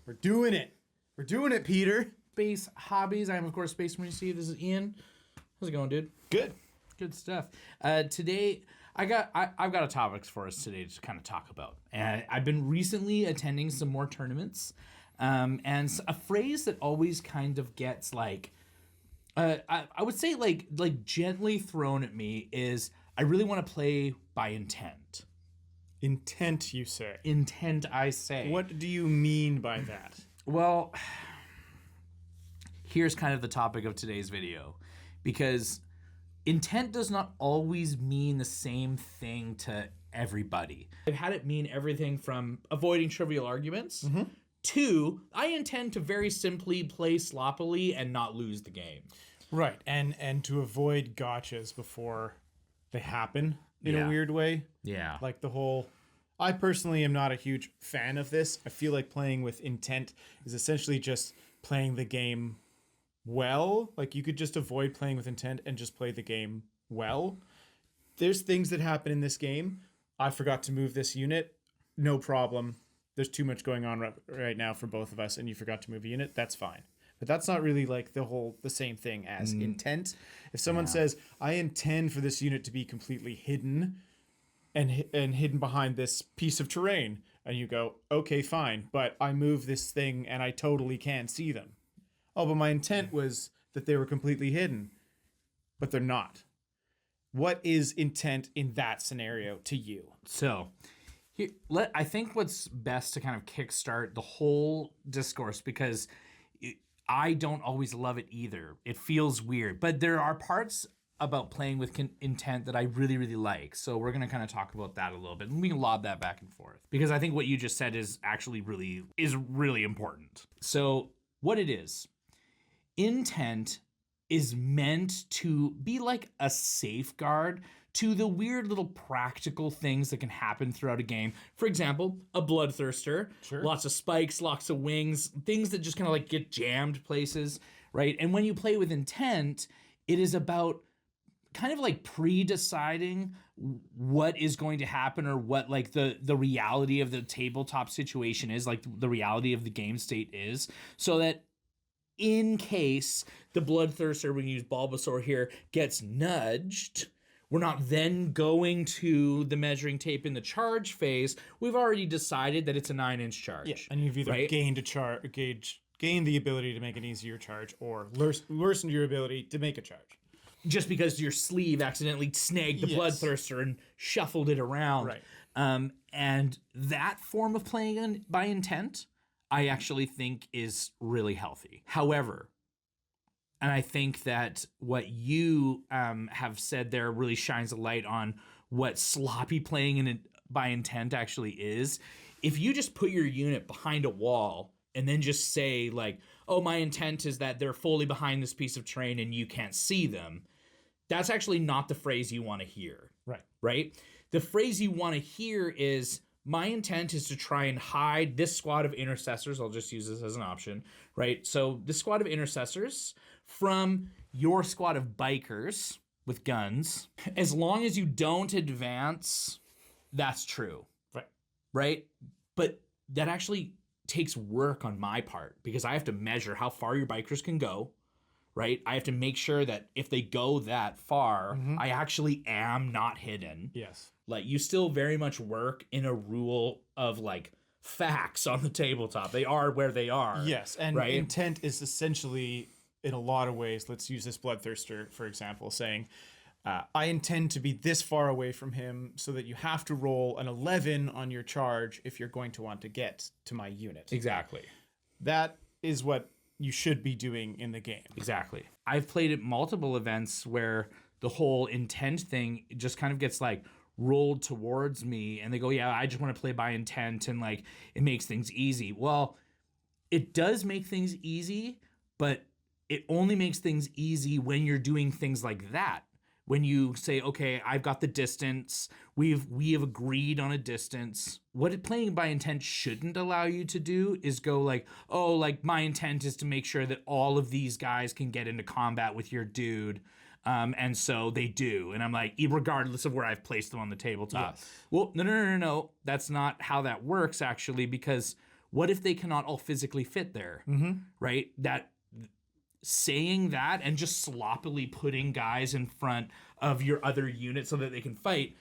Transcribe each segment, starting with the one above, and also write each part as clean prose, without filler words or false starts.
We're doing it. We're doing it, Peter. Space hobbies. I am, of course, Space Marine Steve. This is Ian. How's it going, dude? Good. Good stuff. Today, I've got a topics for us today to kind of talk about. And I've been recently attending some more tournaments, and a phrase that always kind of gets like, I would say like gently thrown at me is, I really want to play by intent. Intent, you say? Intent, I say. What do you mean by that? Well, here's kind of the topic of today's video, because intent does not always mean the same thing to everybody. I've had it mean everything from avoiding trivial arguments to I intend to very simply play sloppily and not lose the game. Right, and to avoid gotchas before they happen in a weird way. Yeah. Like the whole... I personally am not a huge fan of this. I feel like playing with intent is essentially just playing the game well. Like you could just avoid playing with intent and just play the game well. There's things that happen in this game. I forgot to move this unit. No problem. There's too much going on right now for both of us, and you forgot to move a unit. That's fine. But that's not really like the same thing as intent. If someone says, I intend for this unit to be completely hidden and hidden behind this piece of terrain, and you go, okay, fine, but I move this thing and I totally can see them. Oh, but my intent was that they were completely hidden, but they're not. What is intent in that scenario to you? So, I think what's best to kind of kickstart the whole discourse, because I don't always love it either. It feels weird, but there are parts about playing with intent that I really, really like. So we're going to kind of talk about that a little bit, and we can lob that back and forth, because I think what you just said is actually really important. So what it is, intent is meant to be like a safeguard to the weird little practical things that can happen throughout a game. For example, a bloodthirster, lots of spikes, lots of wings, things that just kind of like get jammed places, right? And when you play with intent, it is about kind of like pre-deciding what is going to happen, or what like the reality of the tabletop situation is, like the reality of the game state is, so that in case the bloodthirster, we use Bulbasaur here, gets nudged, we're not then going to the measuring tape in the charge phase. We've already decided that it's a 9-inch charge. Yeah, and you've either gained the ability to make an easier charge, or worsened your ability to make a charge. Just because your sleeve accidentally snagged the bloodthirster and shuffled it around. Right. And that form of playing by intent, I actually think is really healthy. However, and I think that what you have said there really shines a light on what sloppy playing by intent actually is. If you just put your unit behind a wall and then just say like, oh, my intent is that they're fully behind this piece of terrain and you can't see them, that's actually not the phrase you want to hear. Right? The phrase you want to hear is, my intent is to try and hide this squad of intercessors. I'll just use this as an option, right? So this squad of intercessors from your squad of bikers with guns. As long as you don't advance, that's true. Right? But that actually takes work on my part, because I have to measure how far your bikers can go, right? I have to make sure that if they go that far, I actually am not hidden. Yes. Like, you still very much work in a rule of like facts on the tabletop. They are where they are. Yes, and intent is essentially, in a lot of ways, let's use this bloodthirster, for example, saying, I intend to be this far away from him so that you have to roll an 11 on your charge if you're going to want to get to my unit. Exactly. That is what you should be doing in the game. Exactly. I've played at multiple events where the whole intent thing just kind of gets like rolled towards me, and they go, yeah, I just want to play by intent, and like it makes things easy. Well, it does make things easy, but it only makes things easy when you're doing things like that. When you say, okay, I've got the distance, we have agreed on a distance. What playing by intent shouldn't allow you to do is go like, oh, like my intent is to make sure that all of these guys can get into combat with your dude. And so they do. And I'm like, regardless of where I've placed them on the tabletop. Yes. Well, no. That's not how that works, actually, because What if they cannot all physically fit there? Right? That saying that and just sloppily putting guys in front of your other unit so that they can fight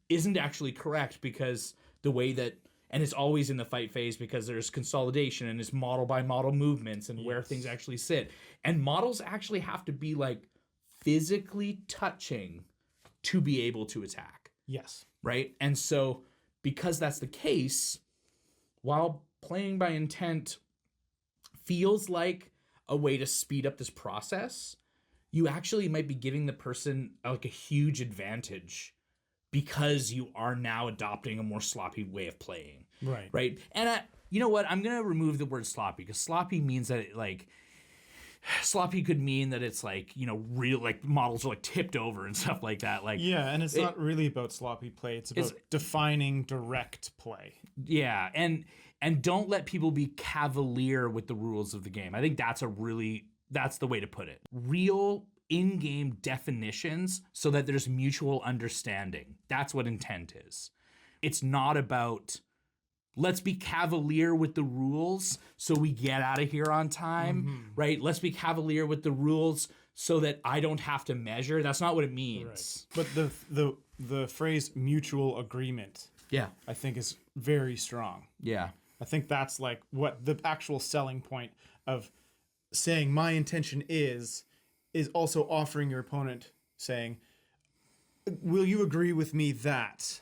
isn't actually correct, because the way that, and it's always in the fight phase because there's consolidation and it's model by model movements and where things actually sit. And models actually have to be like physically touching to be able to attack. Yes. Right? And so because that's the case, while playing by intent feels like a way to speed up this process, you actually might be giving the person like a huge advantage because you are now adopting a more sloppy way of playing. Right. Right. And you know what? I'm going to remove the word sloppy, because sloppy means that it, like, sloppy could mean that it's like, you know, real, like models are like tipped over and stuff like that. Like, yeah. And it's not really about sloppy play. It's about defining direct play. Yeah. And don't let people be cavalier with the rules of the game. I think that's the way to put it. Real in-game definitions so that there's mutual understanding. That's what intent is. It's not about, let's be cavalier with the rules so we get out of here on time, right? Let's be cavalier with the rules so that I don't have to measure. That's not what it means. Right. But the phrase mutual agreement, I think is very strong. Yeah. I think that's like what the actual selling point of saying my intention is also offering your opponent, saying, will you agree with me that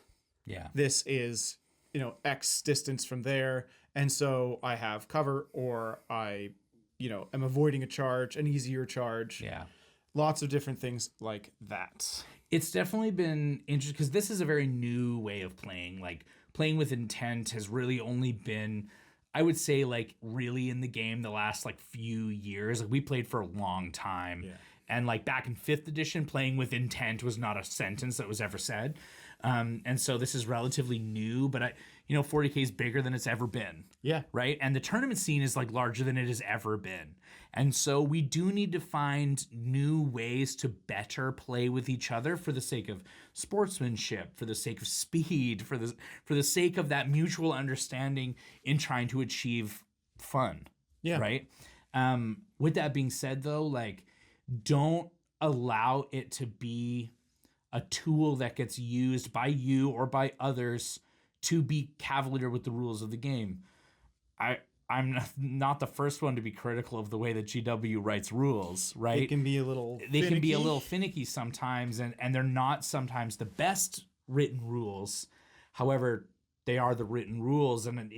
this is, you know, X distance from there, and so I have cover, or I, you know, am avoiding a charge, an easier charge. Yeah. Lots of different things like that. It's definitely been interesting because this is a very new way of playing. Like, playing with intent has really only been, I would say, like, really in the game the last like few years. Like, we played for a long time. Yeah. And like back in 5th edition, playing with intent was not a sentence that was ever said. And so this is relatively new, but 40K is bigger than it's ever been. Yeah. Right. And the tournament scene is like larger than it has ever been. And so we do need to find new ways to better play with each other for the sake of sportsmanship, for the sake of speed, for the sake of that mutual understanding in trying to achieve fun. Yeah. Right. With that being said, though, like, don't allow it to be a tool that gets used by you or by others to be cavalier with the rules of the game. I'm not the first one to be critical of the way that GW writes rules, right? They can be a little finicky sometimes, and they're not sometimes the best written rules. However, they are the written rules, and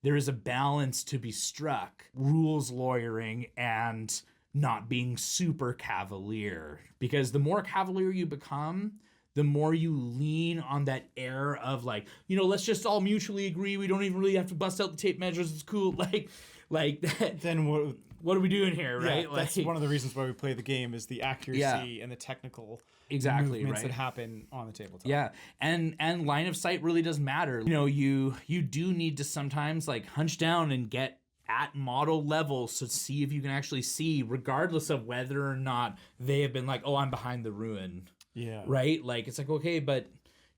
there is a balance to be struck. Rules lawyering and not being super cavalier, because the more cavalier you become, the more you lean on that air of like, let's just all mutually agree. We don't even really have to bust out the tape measures. It's cool. Like that. Then what are we doing here, right? Yeah, that's one of the reasons why we play the game, is the accuracy and the technical movements that happen on the tabletop. Yeah, and line of sight really does matter. You do need to sometimes like hunch down and get at model level to see if you can actually see, regardless of whether or not they have been like, oh, I'm behind the ruin. Yeah. Right? Like, it's like, okay, but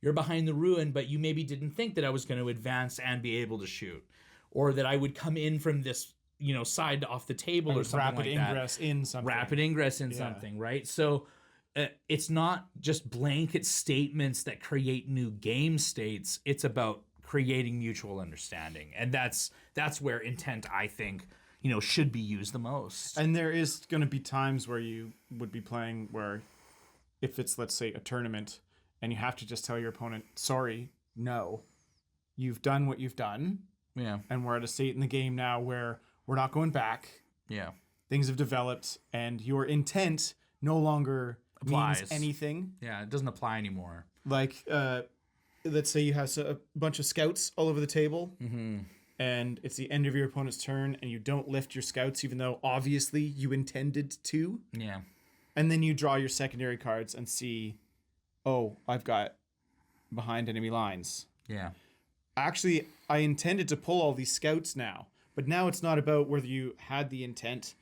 you're behind the ruin, but you maybe didn't think that I was going to advance and be able to shoot, or that I would come in from this, side off the table or something like that. Rapid ingress in something, right? So it's not just blanket statements that create new game states. It's about creating mutual understanding. And that's where intent, I think, should be used the most. And there is going to be times where you would be playing where, if it's, let's say, a tournament, and you have to just tell your opponent, sorry, no, you've done what you've done. Yeah. And we're at a state in the game now where we're not going back. Yeah. Things have developed, and your intent no longer applies. Means anything. Yeah, it doesn't apply anymore. Like, let's say you have a bunch of scouts all over the table, and it's the end of your opponent's turn, and you don't lift your scouts, even though obviously you intended to. Yeah. And then you draw your secondary cards and see, oh, I've got behind enemy lines. Yeah. Actually, I intended to pull all these scouts now, but now it's not about whether you had the intent.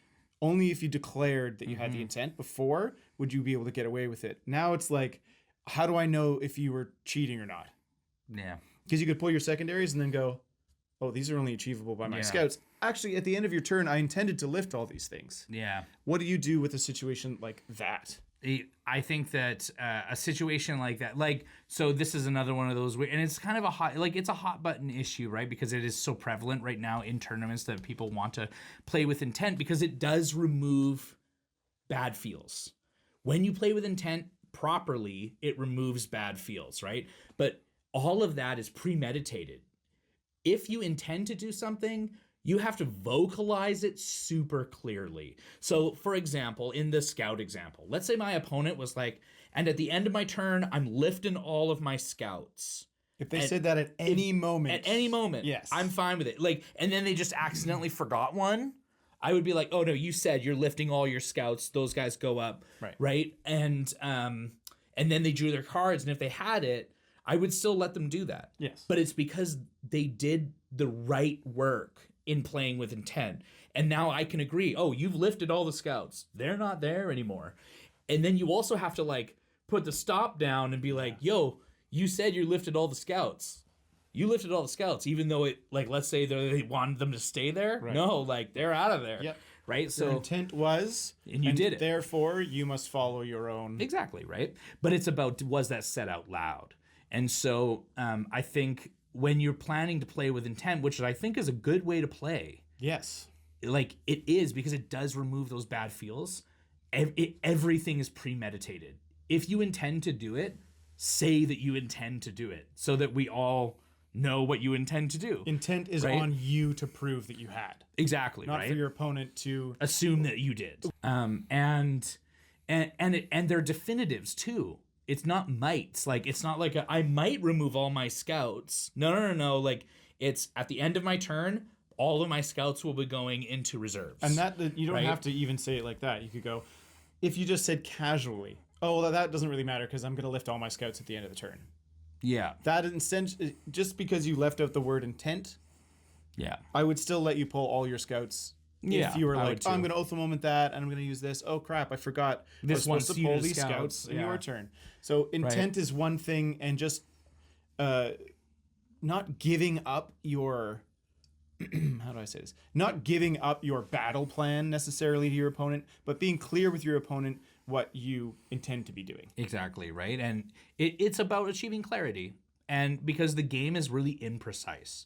Only if you declared that you had the intent before would you be able to get away with it. Now it's like, how do I know if you were cheating or not? Yeah. Because you could pull your secondaries and then go, oh, these are only achievable by my Yeah. scouts. Actually, at the end of your turn, I intended to lift all these things. Yeah. What do you do with a situation like that? I think that a situation like that, like, so this is another one of those, and it's kind of it's a hot button issue, right? Because it is so prevalent right now in tournaments that people want to play with intent, because it does remove bad feels. When you play with intent properly, it removes bad feels, right? But all of that is premeditated. If you intend to do something, you have to vocalize it super clearly. So, for example, in the scout example, let's say my opponent was like, and at the end of my turn, I'm lifting all of my scouts. If they said that at any moment. At any moment. Yes. I'm fine with it. Like, and then they just accidentally forgot one. I would be like, oh no, you said you're lifting all your scouts. Those guys go up. Right. And then they drew their cards. And if they had it, I would still let them do that. Yes. But it's because they did the right work in playing with intent. And now I can agree, oh, you've lifted all the scouts. They're not there anymore. And then you also have to like put the stop down and be like, yo, you said you lifted all the scouts. You lifted all the scouts, even though it, like, let's say they wanted them to stay there. Right. No, like, they're out of there. Yep. Right? So Your intent was, and you did it. Therefore, you must follow your own. Exactly, right? But it's about, was that said out loud? And so I think when you're planning to play with intent, which I think is a good way to play. Yes. Like, it is, because it does remove those bad feels. Everything is premeditated. If you intend to do it, say that you intend to do it so that we all know what you intend to do. Intent is Right? on you to prove that you had. Exactly, Not right? for your opponent to Assume that you did. And they're definitives too. It's not mights. Like, it's not like I might remove all my scouts. No. Like, it's at the end of my turn, all of my scouts will be going into reserves. And that you don't Right? have to even say it like that. You could go, if you just said casually, oh, well, that doesn't really matter because I'm going to lift all my scouts at the end of the turn. Yeah. That just because you left out the word intent, Yeah. I would still let you pull all your scouts. Yeah, If you were I like, would oh, I'm too. going to oath a moment that, and I'm going to use this. Oh, crap, I forgot. I This was one's supposed to pull suited these scouts scouts, in yeah. your turn. So intent is one thing, and just not giving up your... how do I say this? Not giving up your battle plan necessarily to your opponent, but being clear with your opponent what you intend to be doing. Exactly, right? And it's about achieving clarity. And because the game is really imprecise.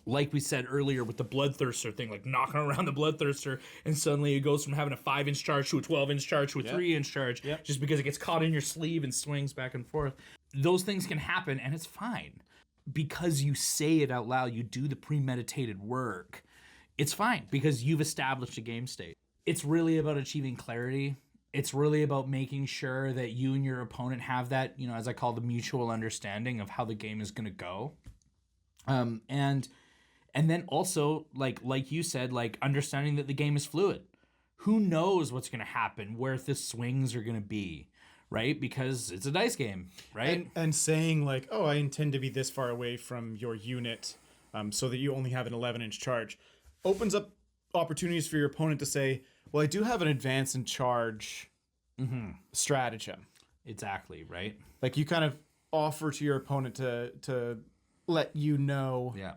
Like we said earlier with the Bloodthirster thing, like knocking around the Bloodthirster, and suddenly it goes from having a 5-inch charge to a 12-inch charge to a 3-inch charge, just because it gets caught in your sleeve and swings back and forth. Those things can happen, and it's fine. Because you say it out loud, you do the premeditated work, it's fine because you've established a game state. It's really about achieving clarity. It's really about making sure that you and your opponent have that, as I call the mutual understanding of how the game is going to go. And then also, like you said, like understanding that the game is fluid. Who knows what's going to happen, where the swings are going to be, right? Because it's a dice game, right? And saying like, oh, I intend to be this far away from your unit so that you only have an 11-inch charge, opens up opportunities for your opponent to say, well, I do have an advance and charge stratagem. Exactly, right? Like you kind of offer to your opponent to let you know. Yeah.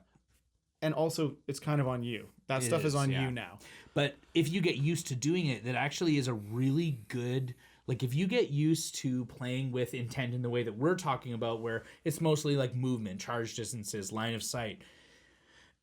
And also, it's kind of on you. That stuff is on you now. But if you get used to doing it, that actually is a really good... Like, if you get used to playing with intent in the way that we're talking about, where it's mostly like movement, charge distances, line of sight.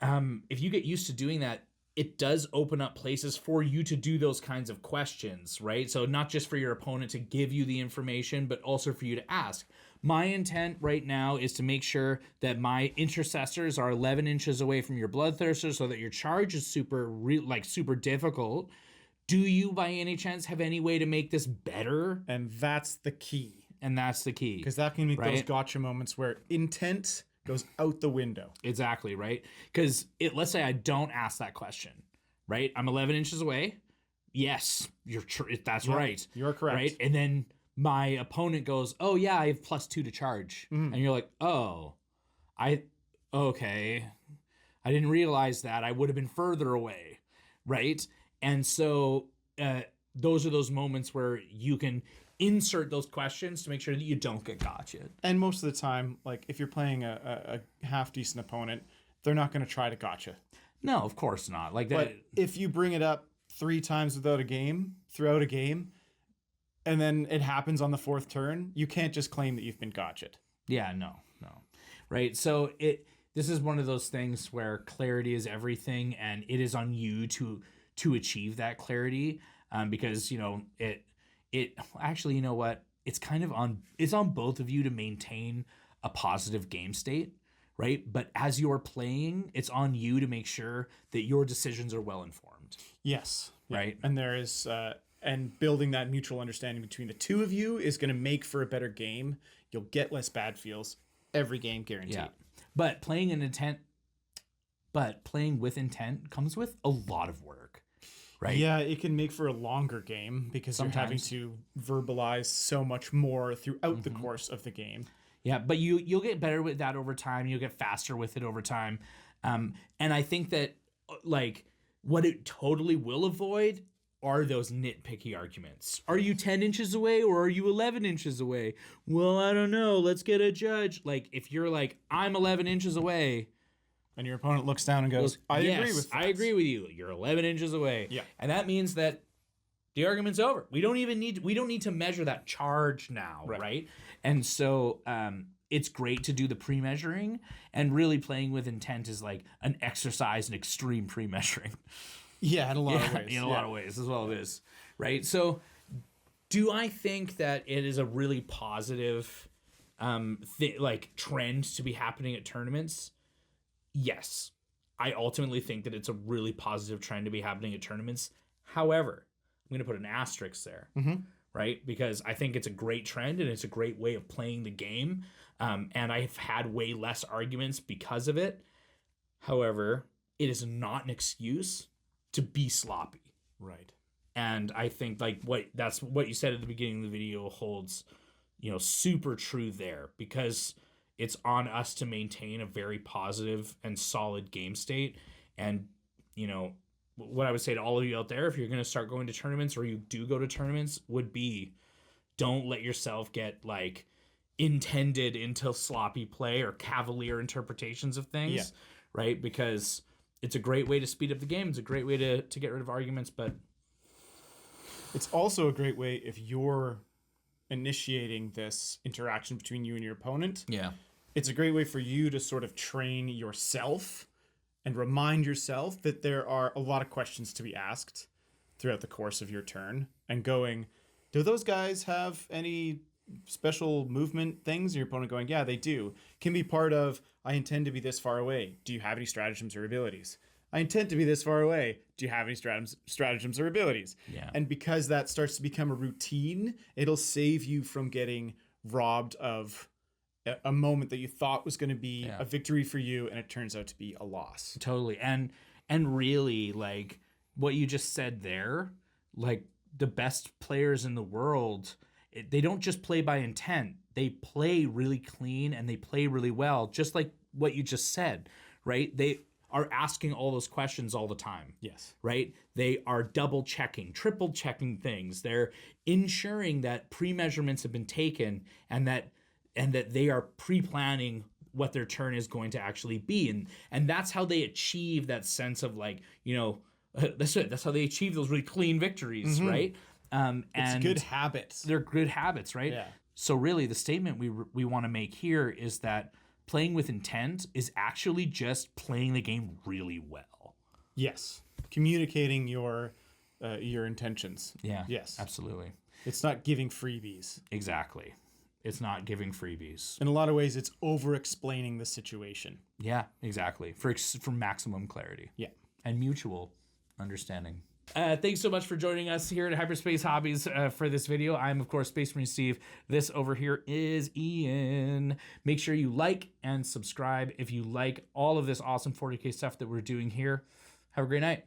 If you get used to doing that, it does open up places for you to do those kinds of questions, right? So not just for your opponent to give you the information, but also for you to ask. My intent right now is to make sure that my intercessors are 11 inches away from your Bloodthirster so that your charge is super difficult. Do you, by any chance, have any way to make this better? And that's the key. Because that can make those gotcha moments where intent goes out the window. Exactly, right? Because let's say I don't ask that question, right? I'm 11 inches away. Yes, that's right. You're correct. Right? And then my opponent goes, oh, yeah, I have +2 to charge. And you're like, oh, okay. I didn't realize that. I would have been further away, right? And so those are those moments where you can insert those questions to make sure that you don't get gotcha. And most of the time, like if you're playing a half decent opponent, they're not going to try to gotcha. No, of course not. Like that. But if you bring it up 3 times throughout a game, and then it happens on the 4th turn, you can't just claim that you've been gotcha'd. Yeah, no. Right. So this is one of those things where clarity is everything, and it is on you to achieve that clarity. Because, it actually, you know what? It's kind of it's on both of you to maintain a positive game state, right? But as you're playing, it's on you to make sure that your decisions are well informed. Yes. Right. And there is, and building that mutual understanding between the two of you is going to make for a better game. You'll get less bad feels every game, guaranteed. Yeah. But playing with intent comes with a lot of work. Right. Yeah, it can make for a longer game because Sometimes. you're having to verbalize so much more throughout the course of the game. Yeah, but you'll get better with that over time. You'll get faster with it over time. And I think that like what it totally will avoid are those nitpicky arguments. Are you 10 inches away or are you 11 inches away? Well, I don't know. Let's get a judge. Like if you're like, I'm 11 inches away. And your opponent looks down and goes, I agree with that. I agree with you. You're 11 inches away. Yeah. And that means that the argument's over. We don't need to measure that charge now, right? And so it's great to do the pre-measuring, and really playing with intent is like an exercise in extreme pre-measuring. Yeah, in a lot of ways. In a lot of ways, as well it is, right? So do I think that it is a really positive trend to be happening at tournaments? Yes. I ultimately think that it's a really positive trend to be happening at tournaments. However, I'm going to put an asterisk there, right? Because I think it's a great trend and it's a great way of playing the game. And I've had way less arguments because of it. However, it is not an excuse to be sloppy. Right. And I think that's what you said at the beginning of the video holds, super true there, because it's on us to maintain a very positive and solid game state. And, what I would say to all of you out there, if you're going to start going to tournaments or you do go to tournaments, would be don't let yourself get intended into sloppy play or cavalier interpretations of things, right? Because it's a great way to speed up the game. It's a great way to get rid of arguments, but it's also a great way if you're initiating this interaction between you and your opponent. Yeah. It's a great way for you to sort of train yourself and remind yourself that there are a lot of questions to be asked throughout the course of your turn, and going, do those guys have any special movement things? And your opponent going, yeah, they do. Can be part of, I intend to be this far away. Do you have any stratagems or abilities? I intend to be this far away. Do you have any stratagems or abilities? Yeah. And because that starts to become a routine, it'll save you from getting robbed of a moment that you thought was going to be a victory for you, and it turns out to be a loss. Totally. And really, like what you just said there, like the best players in the world, they don't just play by intent. They play really clean and they play really well, just like what you just said, right? They are asking all those questions all the time. Yes. Right? They are double checking, triple checking things. They're ensuring that pre-measurements have been taken and that they are pre-planning what their turn is going to actually be. And that's how they achieve that sense of that's how they achieve those really clean victories, right? It's good habits. They're good habits, right? Yeah. So really the statement we want to make here is that playing with intent is actually just playing the game really well. Yes. Communicating your intentions. Yeah. Yes. Absolutely. It's not giving freebies. Exactly. It's not giving freebies. In a lot of ways, it's over-explaining the situation. Yeah, exactly. For maximum clarity. Yeah. And mutual understanding. Thanks so much for joining us here at Hyperspace Hobbies for this video. I'm, of course, Space Marine Steve. This over here is Ian. Make sure you like and subscribe if you like all of this awesome 40K stuff that we're doing here. Have a great night.